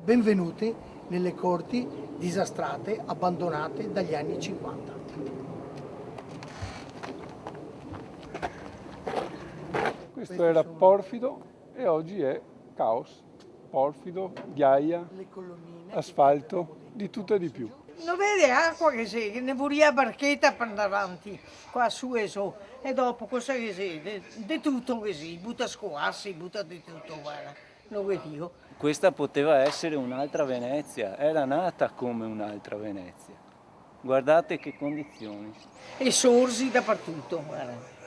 benvenuti nelle corti disastrate, abbandonate dagli anni 50. Questo era porfido e oggi è caos. Porfido, ghiaia, asfalto, di tutto e di più. Non vede acqua che si, che ne vorrà barchetta per andare avanti, qua su e su, e dopo cosa che si, di tutto che si, butta scoarsi, butta di tutto, guarda, non vedi. Questa poteva essere un'altra Venezia, era nata come un'altra Venezia. Guardate che condizioni. E sorsi dappertutto, guarda.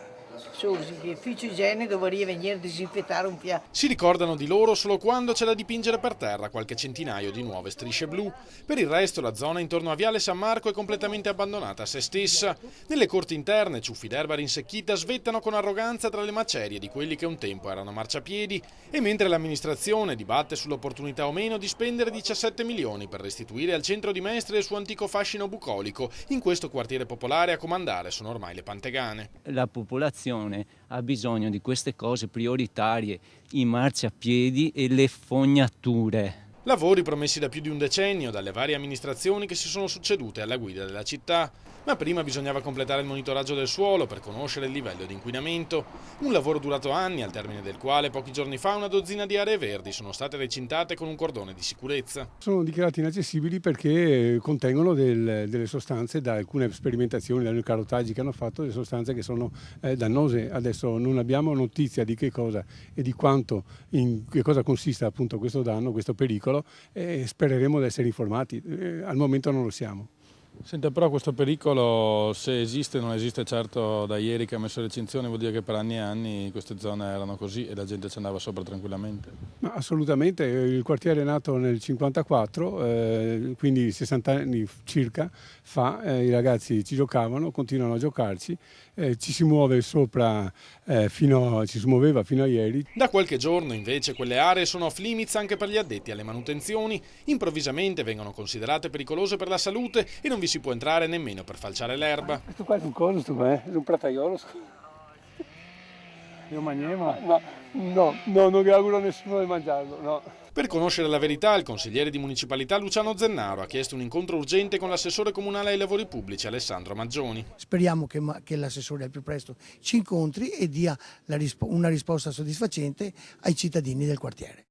Sorsi, che ufficio igiene dovrebbe venire a disinfettare un piano. Si ricordano di loro solo quando c'è da dipingere per terra qualche centinaio di nuove strisce blu. Per il resto la zona intorno a Viale San Marco è completamente abbandonata a se stessa. Nelle corti interne ciuffi d'erba rinsecchita svettano con arroganza tra le macerie di quelli che un tempo erano marciapiedi, e mentre l'amministrazione dibatte sull'opportunità o meno di spendere 17 milioni per restituire al centro di Mestre il suo antico fascino bucolico, in questo quartiere popolare a comandare sono ormai le pantegane. La popolazione ha bisogno di queste cose prioritarie, i marciapiedi e le fognature. Lavori promessi da più di un decennio dalle varie amministrazioni che si sono succedute alla guida della città, ma prima bisognava completare il monitoraggio del suolo per conoscere il livello di inquinamento. Un lavoro durato anni, al termine del quale pochi giorni fa una dozzina di aree verdi sono state recintate con un cordone di sicurezza. Sono dichiarati inaccessibili perché contengono delle sostanze, da alcune sperimentazioni, dai carotaggi che hanno fatto, delle sostanze che sono dannose. Adesso non abbiamo notizia di che cosa e di quanto, in che cosa consiste appunto questo danno, questo pericolo, e spereremo di essere informati. Al momento non lo siamo. Senta, però questo pericolo, se esiste, non esiste certo da ieri che ha messo recinzione, vuol dire che per anni e anni queste zone erano così e la gente ci andava sopra tranquillamente. Ma assolutamente, il quartiere è nato nel 1954, quindi 60 anni circa fa, i ragazzi ci giocavano, continuano a giocarci, ci si muove sopra, ci si muoveva fino a ieri. Da qualche giorno invece quelle aree sono off limits anche per gli addetti alle manutenzioni, improvvisamente vengono considerate pericolose per la salute e non vi si può entrare nemmeno per falciare l'erba. Questo qua è un coso, è un prataiolo. Io mangiamo? No, non vi auguro a nessuno di mangiarlo, no. Per conoscere la verità, il consigliere di municipalità Luciano Zennaro ha chiesto un incontro urgente con l'assessore comunale ai lavori pubblici Alessandro Maggioni. Speriamo che l'assessore al più presto ci incontri e dia una risposta soddisfacente ai cittadini del quartiere.